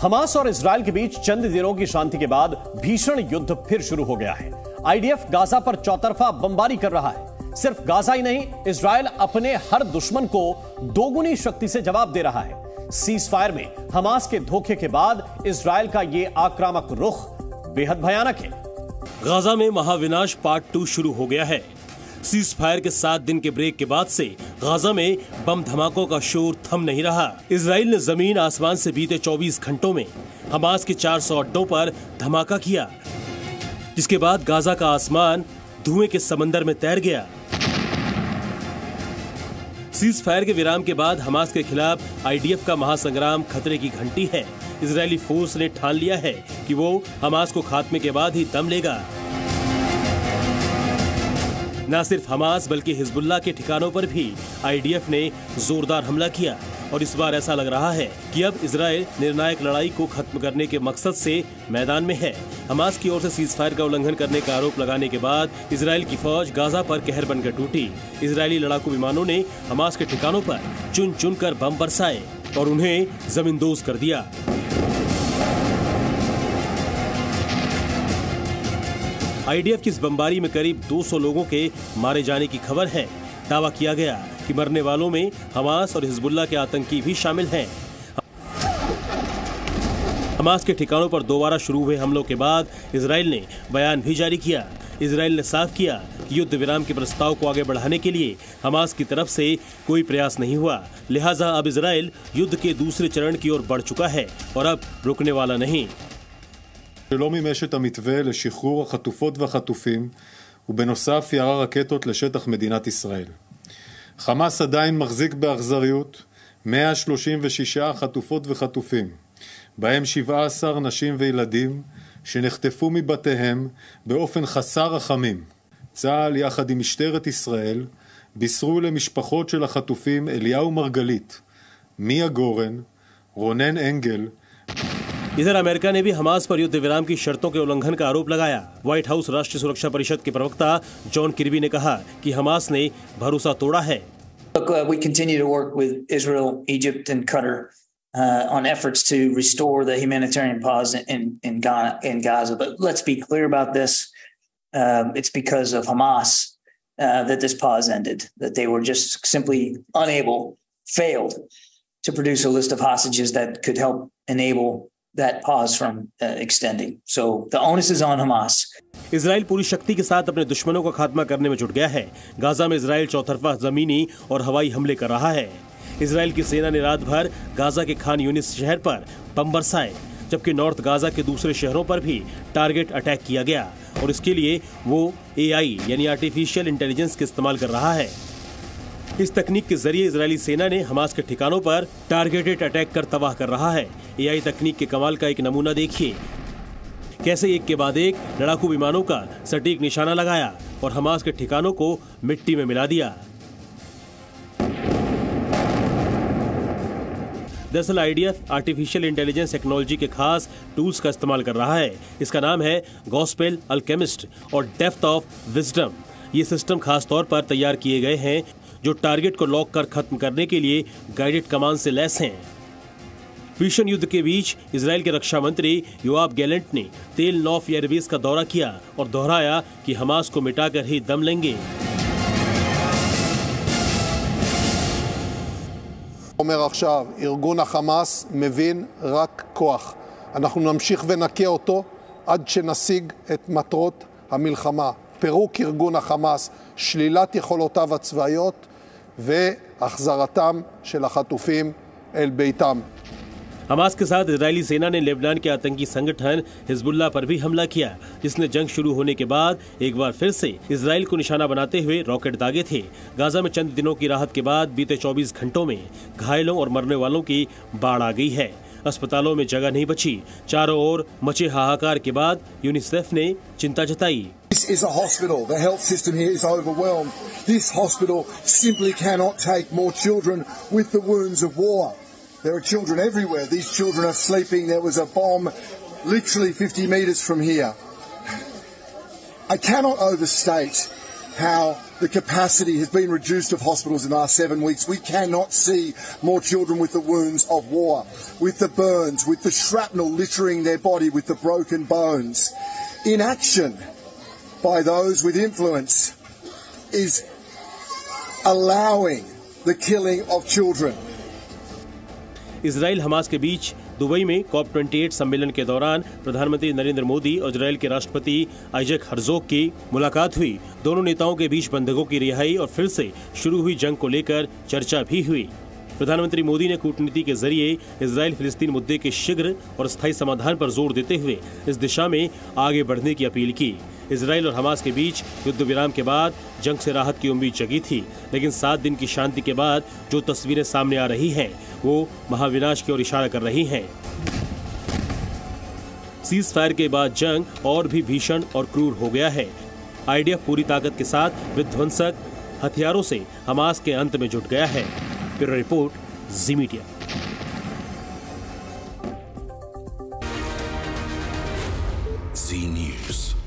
Hamas और Israel के बीच चंद दिनों की शांति के बाद भीषण युद्ध फिर शुरू हो गया है। आईडीएफ गाजा पर चौतरफा बमबारी कर रहा है। सिर्फ गाजा ही नहीं, इजरायल अपने हर दुश्मन को दोगुनी शक्ति से जवाब दे रहा है। सीज फायर में हमास के धोखे के बाद इजरायल का यह आक्रामक रुख बेहद भयानक है। गाजा में महाविनाश पार्ट 2 शुरू हो गया है। सीज फायर के 7 दिन के ब्रेक के बाद से गाजा में बम धमाकों का शोर थम नहीं रहा। इजराइल ने जमीन आसमान से बीते 24 घंटों में हमास के 400 अड्डों पर धमाका किया, जिसके बाद गाजा का आसमान धुएं के समंदर में तैर गया। सीज फायर के विराम के बाद हमास के खिलाफ आईडीएफ का महासंग्राम खतरे की घंटी है। इजरायली फोर्स ने ठान लिया है कि वो हमास को खात्मे के बाद ही दम लेगा। न सिर्फ हमास बल्कि हिजबुल्लाह के ठिकानों पर भी आईडीएफ ने जोरदार हमला किया और इस बार ऐसा लग रहा है कि अब इजरायल निर्णायक लड़ाई को खत्म करने के मकसद से मैदान में है। हमास की ओर से सीज फायर का उल्लंघन करने का आरोप लगाने के बाद इजरायल की फौज गाजा पर कहर बनकर टूटी। इजरायली लड़ाकू विमानों ने हमास के ठिकानों पर चुन चुन कर बम बरसाए और उन्हें जमींदोज कर दिया। आईडीएफ की इस बमबारी में करीब 200 लोगों के मारे जाने की खबर है। दावा किया गया कि मरने वालों में हमास और हिजबुल्लाह के आतंकी भी शामिल हैं। हमास के ठिकानों पर दोबारा शुरू हुए हमलों के बाद इजराइल ने बयान भी जारी किया। इजराइल ने साफ किया कि युद्ध विराम के प्रस्ताव को आगे बढ़ाने के लिए हमास की तरफ से कोई प्रयास नहीं हुआ। लिहाजा अब इजराइल युद्ध के दूसरे चरण की ओर बढ़ चुका है और अब रुकने वाला नहीं। שלא מימש את המתווה לשחרור החטופות והחטופים, ובנוסף ירה רקטות לשטח מדינת ישראל. חמאס עדיין מחזיק באכזריות 136 חטופות וחטופים, בהם 17 נשים וילדים שנחטפו מבתיהם באופן חסר רחמים. צה"ל יחד עם משטרת ישראל בישרו למשפחות של החטופים אליהו מרגלית, מיה גורן, רונן אנגל, इधर अमेरिका ने भी हमास पर युद्ध विराम की शर्तों के उल्लंघन का आरोप लगाया। व्हाइट हाउस राष्ट्रीय सुरक्षा परिषद के प्रवक्ता जॉन किर्बी ने कहा कि हमास ने भरोसा तोड़ा है। We continue to work with Israel, Egypt and Qatar on efforts to restore the humanitarian pause in Gaza. But let's be clear about this. It's because of Hamas that this pause ended, that they were just simply failed to produce a list of hostages that could help enable that pause from extending. So the onus is on Hamas. Israel पूरी शक्ति के साथ अपने दुश्मनों का खात्मा करने में जुट गया है। गाजा में इजराइल चौतरफा जमीनी और हवाई हमले कर रहा है। इजराइल की सेना ने रात भर गाजा के खान यूनिस शहर पर बम बरसाए, जबकि नॉर्थ गाजा के दूसरे शहरों पर भी टारगेट अटैक किया गया और इसके लिए वो एआई यानी आर्टिफिशियल इंटेलिजेंस का इस्तेमाल कर रहा है। इस तकनीक के जरिए इजरायली सेना ने हमास के ठिकानों पर टारगेटेड अटैक कर तबाह कर रहा है। एआई तकनीक के कमाल का एक नमूना देखिए, कैसे एक के बाद एक लड़ाकू विमानों का सटीक निशाना लगाया और हमास के ठिकानों को मिट्टी में मिला दिया। दरअसल आईडीएफ आर्टिफिशियल इंटेलिजेंस टेक्नोलॉजी के खास टूल्स का इस्तेमाल कर रहा है। इसका नाम है गॉस्पेल अल्केमिस्ट और डेप्थ ऑफ विजडम। ये सिस्टम खास तौर पर तैयार किए गए हैं जो टारगेट को लॉक कर खत्म करने के लिए गाइडेड कमांड से लैस हैं। भीषण युद्ध के बीच इजराइल के रक्षा मंत्री योआब गैलेंट ने तेल नॉफ एयरबेस का दौरा किया और दोहराया कि हमास को मिटाकर ही दम लेंगे। אומר עכשיו, ארגון החמאס מבין רק כוח. אנחנו נמשיך ונכה אותו עד שנשיג את מטרות המלחמה. פירוק ארגון החמאס, שלילת יכולותיו הצבאיות והחזרתם של החטופים אל ביתם. हमास के साथ इजरायली सेना ने लेबनान के आतंकी संगठन हिजबुल्लाह पर भी हमला किया, जिसने जंग शुरू होने के बाद एक बार फिर से इजराइल को निशाना बनाते हुए रॉकेट दागे थे। गाजा में चंद दिनों की राहत के बाद बीते 24 घंटों में घायलों और मरने वालों की बाढ़ आ गई है। अस्पतालों में जगह नहीं बची। चारों ओर मचे हाहाकार के बाद यूनिसेफ ने चिंता जताई। This is a hospital. The health system here is overwhelmed. This hospital simply cannot take more children with the wounds of war. There are children everywhere. These children are sleeping. There was a bomb literally 50 meters from here. I cannot overstate how The capacity has been reduced of hospitals in the last 7 weeks. We cannot see more children with the wounds of war, with the burns, with the shrapnel littering their body, with the broken bones. Inaction by those with influence is allowing the killing of children. Israel Hamas के बीच Dubai में COP28 सम्मेलन के दौरान प्रधानमंत्री नरेंद्र मोदी और Israel के राष्ट्रपति Isaac Herzog की मुलाकात हुई। दोनों नेताओं के बीच बंधकों की रिहाई और फिर से शुरू हुई जंग को लेकर चर्चा भी हुई। प्रधानमंत्री मोदी ने कूटनीति के जरिए इजराइल फिलिस्तीन मुद्दे के शीघ्र और स्थायी समाधान पर जोर देते हुए इस दिशा में आगे बढ़ने की अपील की। इजराइल और हमास के बीच युद्ध विराम के बाद जंग से राहत की उम्मीद जगी थी, लेकिन 7 दिन की शांति के बाद जो तस्वीरें सामने आ रही हैं वो महाविनाश की ओर इशारा कर रही हैं। सीज फायर के बाद जंग और भी भीषण और क्रूर हो गया है। आईडीएफ पूरी ताकत के साथ विध्वंसक हथियारों से हमास के अंत में जुट गया है। ब्यूरो रिपोर्ट, जी मीडिया। जी न्यूज़।